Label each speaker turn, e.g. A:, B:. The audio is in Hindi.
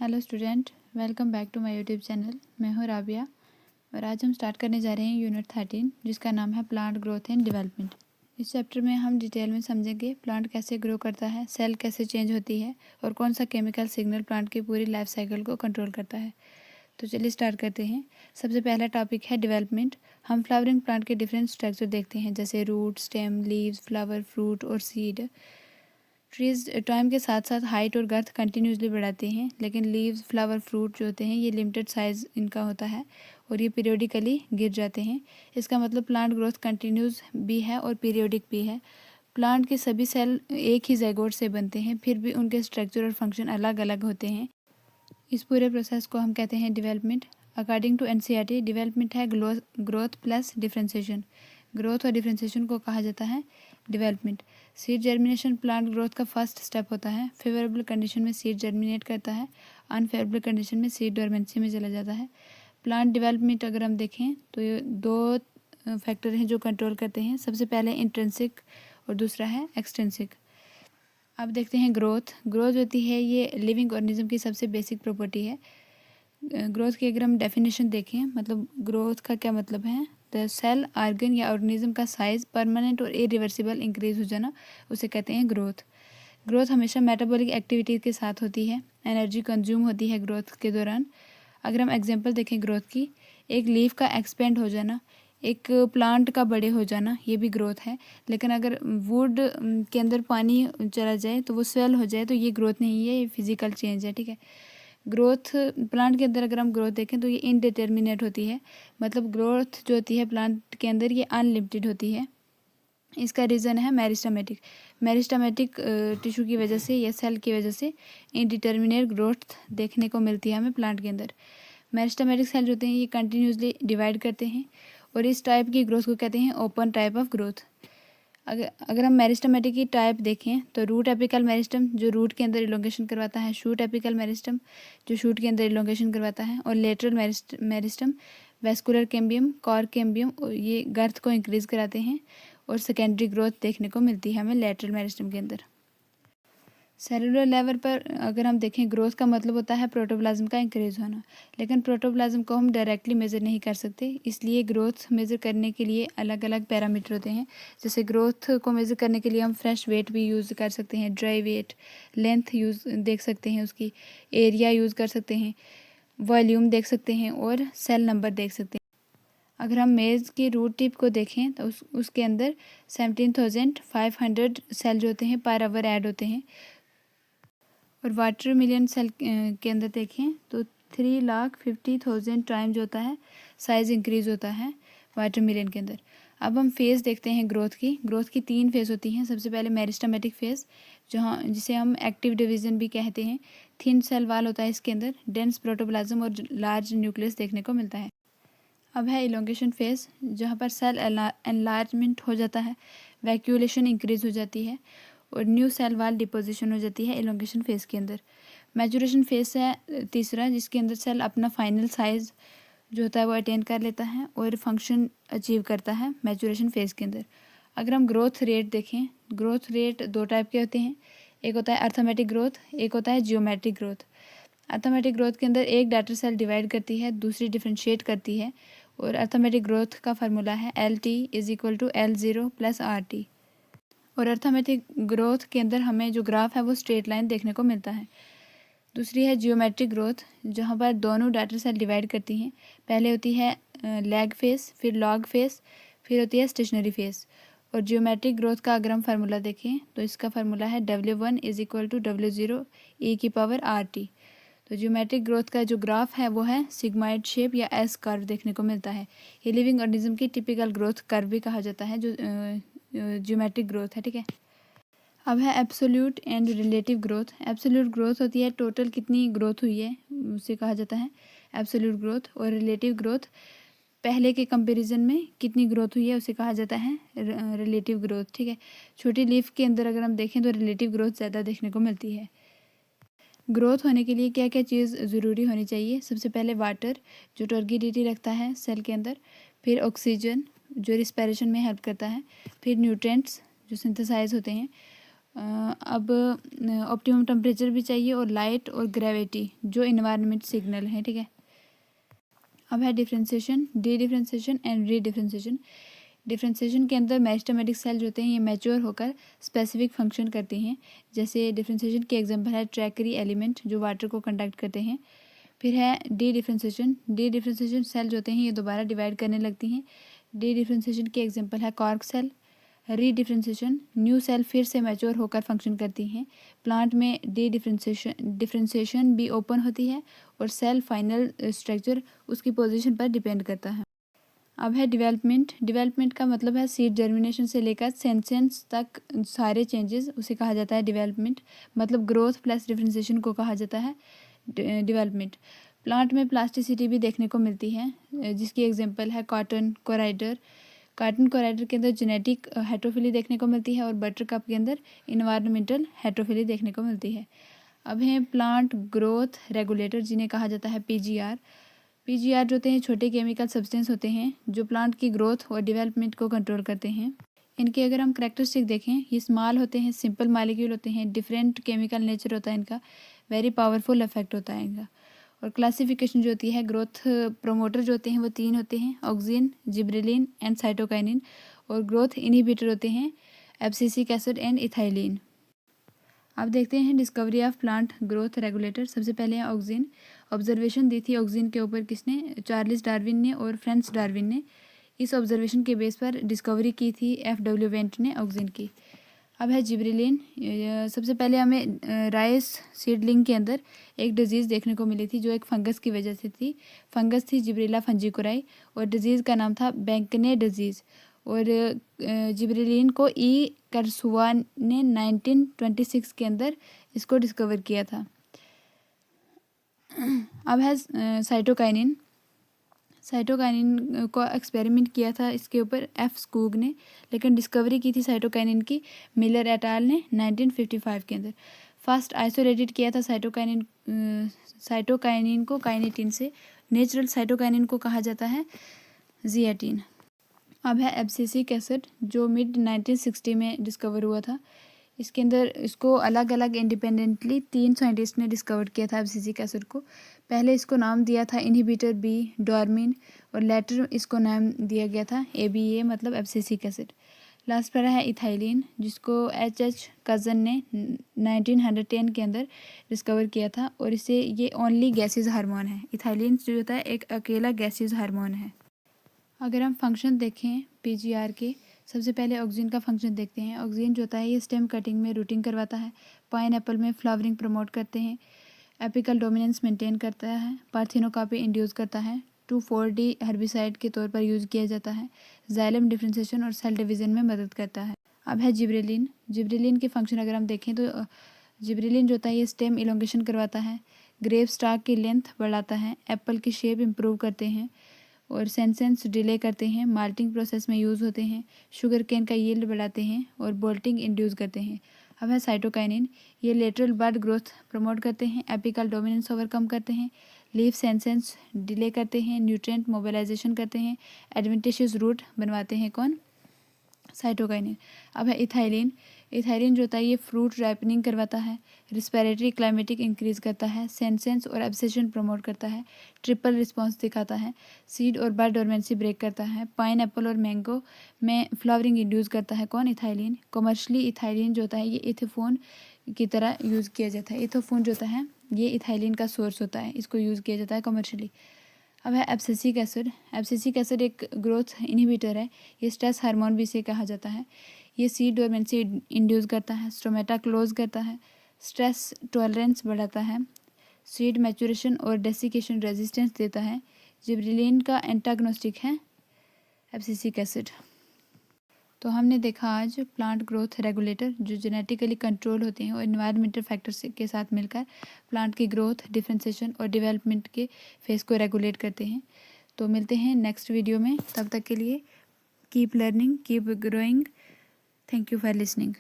A: Hello student, welcome back to my YouTube channel. मैं हूँ राबिया और आज हम स्टार्ट करने जा रहे हैं यूनिट 13 जिसका नाम है प्लांट ग्रोथ एंड डेवलपमेंट। इस चैप्टर में हम डिटेल में समझेंगे प्लांट कैसे ग्रो करता है, सेल कैसे चेंज होती है और कौन सा केमिकल सिग्नल प्लांट की पूरी लाइफ साइकिल को कंट्रोल करता है। तो चलिए स्टार्ट करते हैं। सबसे पहला टॉपिक है डेवलपमेंट। हम फ्लावरिंग प्लांट के डिफरेंट स्ट्रक्चर देखते हैं जैसे root, stem, leaves, flower, fruit और सीड। ट्रीज टाइम के साथ साथ हाइट और गर्थ कंटिन्यूसली बढ़ाते हैं, लेकिन लीव्स, फ्लावर, फ्रूट जो होते हैं ये लिमिटेड साइज इनका होता है और ये पीरियोडिकली गिर जाते हैं। इसका मतलब प्लांट ग्रोथ कंटिन्यूस भी है और पीरियोडिक भी है। प्लांट के सभी सेल एक ही ज़ाइगोट से बनते हैं, फिर भी उनके स्ट्रक्चर और फंक्शन अलग अलग होते हैं। इस पूरे प्रोसेस को हम कहते हैं development. According to NCERT development है ग्रोथ प्लस डिफ्रेंसिएशन। ग्रोथ और डिफ्रेंसिएशन को कहा जाता है development. Seed germination plant growth का फर्स्ट स्टेप होता है। फेवरेबल कंडीशन में सीड जर्मिनेट करता है, अनफेवरेबल कंडीशन में सीड डोरमेंसी में चला जाता है। प्लांट डेवलपमेंट अगर हम देखें तो ये दो फैक्टर हैं जो कंट्रोल करते हैं। सबसे पहले इंट्रिंसिक और दूसरा है एक्सट्रिंसिक। अब देखते हैं ग्रोथ। ग्रोथ होती है ये लिविंग ऑर्गेनिज्म की सबसे बेसिक प्रॉपर्टी है। ग्रोथ की अगर हम डेफिनेशन देखें, मतलब ग्रोथ का क्या मतलब है, द सेल, ऑर्गन या ऑर्गेनिज्म का साइज परमानेंट और इरिवर्सिबल इंक्रीज हो जाना, उसे कहते हैं ग्रोथ। ग्रोथ हमेशा मेटाबॉलिक एक्टिविटी के साथ होती है। एनर्जी कंज्यूम होती है ग्रोथ के दौरान। अगर हम एग्जांपल देखें ग्रोथ की, एक लीफ का एक्सपेंड हो जाना, एक प्लांट का बड़े हो जाना, ये भी ग्रोथ है। लेकिन अगर वुड के अंदर पानी चला जाए तो वो स्वेल हो जाए तो ये ग्रोथ नहीं है, ये फिजिकल चेंज है। ठीक है। ग्रोथ प्लांट के अंदर अगर हम ग्रोथ देखें तो ये इनडिटर्मिनेट होती है, मतलब ग्रोथ जो होती है प्लांट के अंदर ये अनलिमिटेड होती है। इसका रीज़न है मेरिस्टेमेटिक। मेरिस्टेमेटिक टिश्यू की वजह से या सेल की वजह से इनडिटर्मिनेट ग्रोथ देखने को मिलती है हमें प्लांट के अंदर। मेरिस्टेमेटिक सेल जो होते हैं ये कंटिन्यूसली डिवाइड करते हैं और इस टाइप की ग्रोथ को कहते हैं ओपन टाइप ऑफ ग्रोथ। अगर हम मेरिस्टेमेटिक की टाइप देखें तो रूट एपिकल मेरिस्टम जो रूट के अंदर इलोंगेशन करवाता है, शूट एपिकल मेरिस्टम जो शूट के अंदर इलोंगेशन करवाता है, और lateral meristem, vascular cambium, cork cambium, ये गर्थ को इंक्रीज कराते हैं और सेकेंडरी ग्रोथ देखने को मिलती है हमें लेटरल मेरिस्टम के अंदर। सेलुलर लेवल पर अगर हम देखें ग्रोथ का मतलब होता है प्रोटोप्लाज्म का इंक्रीज होना, लेकिन प्रोटोप्लाज्म को हम डायरेक्टली मेज़र नहीं कर सकते, इसलिए ग्रोथ मेज़र करने के लिए अलग अलग पैरामीटर होते हैं। जैसे ग्रोथ को मेज़र करने के लिए हम फ्रेश वेट भी यूज़ कर सकते हैं, ड्राई वेट, लेंथ यूज़ देख सकते हैं, उसकी एरिया यूज़ कर सकते हैं, वॉल्यूम देख सकते हैं और सेल नंबर देख सकते हैं। अगर हम मेज़ की रूट टिप को देखें तो उसके अंदर 17,500 सेल जो होते हैं पर आवर ऐड होते हैं, और वाटर मिलियन सेल के अंदर देखें तो 3,50,000 टाइम जो होता है साइज़ इंक्रीज होता है वाटर मिलियन के अंदर। अब हम फेज़ देखते हैं ग्रोथ की। ग्रोथ की 3 फेज़ होती हैं। सबसे पहले मेरिस्टेमेटिक फेज़ जहाँ जिसे हम एक्टिव डिवीज़न भी कहते हैं। थिन सेल वाल होता है इसके अंदर, डेंस प्रोटोप्लाज्म और लार्ज न्यूक्लियस देखने को मिलता है। अब है इलोंगेशन फेज़ जहाँ पर सेल एनलार्जमेंट हो जाता है, वैक्यूलेशन इंक्रीज हो जाती है और न्यू सेल वाल डिपोजिशन हो जाती है इलोंगेशन फेज़ के अंदर। मैचुरेशन फेज़ है तीसरा, जिसके अंदर सेल अपना फाइनल साइज़ जो होता है वो अटेन कर लेता है और फंक्शन अचीव करता है मैचुरेशन फेज़ के अंदर। अगर हम ग्रोथ रेट देखें, ग्रोथ रेट 2 टाइप के होते हैं, एक होता है अर्थमेटिक ग्रोथ, एक होता है जियोमेट्रिक ग्रोथ। अर्थमेटिक ग्रोथ के अंदर एक डाटर सेल डिवाइड करती है, दूसरी डिफ्रेंशिएट करती है, और अर्थमेटिक ग्रोथ का फार्मूला है LT=L0 + RT। और अर्थमेटिक ग्रोथ के अंदर हमें जो ग्राफ है वो स्ट्रेट लाइन देखने को मिलता है। दूसरी है जियोमेट्रिक ग्रोथ जहाँ पर दोनों डाटा सेल डिवाइड करती हैं। पहले होती है लैग फेस, फिर लॉग फेस, फिर होती है स्टेशनरी फेस। और जियोमेट्रिक ग्रोथ का अगर हम फार्मूला देखें तो इसका फार्मूला है W1=W0 e⁻RT। तो जियोमेट्रिक ग्रोथ का जो ग्राफ है वो है सिग्माइड शेप या एस कर्व देखने को मिलता है। ये लिविंग ऑर्गेनिज्म की टिपिकल ग्रोथ कर्व भी कहा जाता है जो जियोमेट्रिक ग्रोथ है। ठीक है। अब है absolute and relative growth. Absolute growth होती है टोटल कितनी ग्रोथ हुई है उसे कहा जाता है एब्सोल्यूट ग्रोथ, और रिलेटिव ग्रोथ पहले के कंपैरिजन में कितनी ग्रोथ हुई है उसे कहा जाता है रिलेटिव ग्रोथ। ठीक है। छोटी लीफ के अंदर अगर हम देखें तो रिलेटिव ग्रोथ ज़्यादा देखने को मिलती है। ग्रोथ होने के लिए क्या क्या चीज़ ज़रूरी होनी चाहिए? सबसे पहले वाटर जो टर्गिडिटी रखता है सेल के अंदर, फिर ऑक्सीजन जो रिस्पिरेशन में हेल्प करता है, फिर न्यूट्रिएंट्स जो सिंथेसाइज होते हैं, अब ऑप्टिमम टेम्परेचर भी चाहिए और लाइट और ग्रेविटी जो इन्वायरमेंट सिग्नल है, ठीक है। अब है differentiation, D differentiation and re differentiation. Differentiation के अंदर मेरिस्टेमेटिक सेल जो होते हैं ये मैच्योर होकर स्पेसिफिक फंक्शन करते हैं। जैसे डिफ्रेंशिएशन के एग्जांपल है ट्रैकरी एलिमेंट जो वाटर को कंडक्ट करते हैं। फिर है dedifferentiation. Dedifferentiation cell जो होते हैं ये दोबारा डिवाइड करने लगती हैं। डी डिफ्रेंशिएशन के एग्जांपल है cork cell. Redifferentiation, new cell फिर से मैच्योर होकर फंक्शन करती हैं। प्लांट में डी डिफ्रेंशिएशन भी ओपन होती है और सेल फाइनल स्ट्रक्चर उसकी पोजीशन पर डिपेंड करता है। अब है डेवलपमेंट। डेवलपमेंट का मतलब है सीड जर्मिनेशन से लेकर सेंसेंस तक सारे चेंजेस, उसे कहा जाता है डेवलपमेंट। मतलब ग्रोथ प्लस डिफ्रेंशिएशन को कहा जाता है डेवलपमेंट। प्लांट में प्लास्टिसिटी भी देखने को मिलती है, जिसकी एग्जांपल है कॉटन कोराइडर। कॉटन कोराइडर के अंदर जेनेटिक हेट्रोफिली देखने को मिलती है और बटर कप के अंदर इन्वायरमेंटल हेट्रोफिली देखने को मिलती है। अब है प्लांट ग्रोथ रेगुलेटर, जिन्हें कहा जाता है पीजीआर। पीजीआर जो होते हैं छोटे केमिकल सब्सटेंस होते हैं जो प्लांट की ग्रोथ और डेवलपमेंट को कंट्रोल करते हैं। इनके अगर हम करैक्टरिस्टिक देखें, ये स्मॉल होते हैं, सिंपल मॉलिक्यूल होते हैं, डिफरेंट केमिकल नेचर होता है इनका, वेरी पावरफुल इफेक्ट होता है इनका। और क्लासिफिकेशन जो होती है, ग्रोथ प्रोमोटर जो होते हैं वो 3 होते हैं, ऑक्सिन, जिब्रेलिन एंड साइटोकाइनिन। और ग्रोथ इनहिबिटर होते हैं एब्सिसिक एसिड एंड इथाइलिन। अब देखते हैं discovery of plant growth regulator. सबसे पहले है ऑक्सिन। ऑब्जर्वेशन दी थी ऑक्सिन के ऊपर किसने? चार्ल्स डार्विन ने और फ्रांस डार्विन ने। इस ऑब्जर्वेशन के बेस पर डिस्कवरी की थी एफ.डब्ल्यू. वेंट ने ऑक्सिन की। अब है जिब्रेलिन। सबसे पहले हमें राइस सीडलिंग के अंदर एक डिजीज़ देखने को मिली थी जो एक फंगस की वजह से थी। फंगस थी जिब्रेला फंजीकोराई और डिजीज़ का नाम था बैंकने डिजीज़। और जिब्रेलिन को ई करसुआ ने 1926 के अंदर इसको डिस्कवर किया था। अब है साइटोकाइनिन। साइटोकाइनिन को एक्सपेरिमेंट किया था इसके ऊपर एफ स्कूग ने, लेकिन डिस्कवरी की थी साइटोकाइनिन की मिलर एट आल ने 1955 के अंदर। फर्स्ट आइसोलेटेड किया था साइटोकाइनिन को काइनेटिन से। नेचुरल साइटोकाइनिन को कहा जाता है जियाटिन। अब है एब्सिसिक एसिड जो मिड 1960 में डिस्कवर हुआ था। इसके अंदर इसको अलग अलग इंडिपेंडेंटली 3 साइंटिस्ट ने डिस्कवर किया था एब्सिसिक एसिड को। पहले इसको नाम दिया था इनहिबिटर बी डॉर्मिन और लेटर इसको नाम दिया गया था ABA मतलब एब्सिसिक एसिड। लास्ट पर है इथाइलिन जिसको H.H. कज़न ने 1910 के अंदर डिस्कवर किया था और इसे ये ओनली गैसेज हार्मोन है। इथाइलिन जो होता है एक अकेला गैसेज हार्मोन है। अगर हम फंक्शन देखें पीजीआर के, सबसे पहले ऑक्सिन का फंक्शन देखते हैं। ऑक्सिन जो होता है ये स्टेम कटिंग में रूटिंग करवाता है, पाइनएप्पल में फ्लावरिंग प्रमोट करते हैं, एपिकल डोमिनेंस मेंटेन करता है, पार्थिनोकॉपी इंड्यूस करता है, 2,4-D हर्बिसाइड के तौर पर यूज़ किया जाता है, जाइलम डिफ्रेंशिएशन और सेल डिवीज़न में मदद करता है। अब है जिब्रेलिन। जिब्रेलिन के फंक्शन अगर हम देखें तो जिब्रेलिन जो होता है ये स्टेम इलोंगेशन करवाता है, ग्रेप स्टॉक की लेंथ बढ़ाता है, एप्पल की शेप इम्प्रूव करते हैं और सेंसेंस डिले करते हैं, माल्टिंग प्रोसेस में यूज़ होते हैं, शुगर केन का यील्ड बढ़ाते हैं और बोल्टिंग इंड्यूस करते हैं। अब है साइटोकाइनिन। ये लेटरल बड ग्रोथ प्रमोट करते हैं, एपिकल डोमिनेंस ओवरकम करते हैं, लीफ सेंसेंस डिले करते हैं, न्यूट्रिएंट मोबिलाइजेशन करते हैं, एडवेंटिशियस रूट बनवाते हैं। कौन? साइटोकाइनिन। अब है इथाइलिन। इथाइलिन जो होता है ये फ्रूट राइपनिंग करवाता है, रिस्पिरेटरी क्लाइमेटिक इंक्रीज करता है, सेंसेंस और एब्सेशन प्रमोट करता है, ट्रिपल रिस्पॉन्स दिखाता है, सीड और बड डोरमेंसी ब्रेक करता है, पाइन एप्पल और मैंगो में फ्लावरिंग इंड्यूस करता है। कौन? इथाइलिन। कमर्शली इथाइलिन जो होता है ये इथोफोन की तरह यूज़ किया जाता है। इथोफोन जो होता है ये इथाइलिन का सोर्स होता है, इसको यूज़ किया जाता है कमर्शली। अब है एब्सिसिक एसिड। एब्सिसिक एसिड एक ग्रोथ इनहिबिटर है, ये स्ट्रेस हार्मोन भी इसे कहा जाता है। ये सीड डोरमेंसी इंड्यूस करता है, स्टोमेटा क्लोज करता है, स्ट्रेस टॉलरेंस बढ़ाता है, सीड मैचुरेशन और डेसिकेशन रेजिस्टेंस देता है। जिब्रेलिन का एंटागोनिस्टिक है एब्सिसिक एसिड। तो हमने देखा आज प्लांट ग्रोथ रेगुलेटर जो जेनेटिकली कंट्रोल होते हैं और इन्वायरमेंटल फैक्टर्स के साथ मिलकर प्लांट की ग्रोथ, डिफरेंशिएशन और डेवलपमेंट के फेस को रेगुलेट करते हैं। तो मिलते हैं नेक्स्ट वीडियो में, तब तक के लिए keep learning, keep growing. Thank you for listening.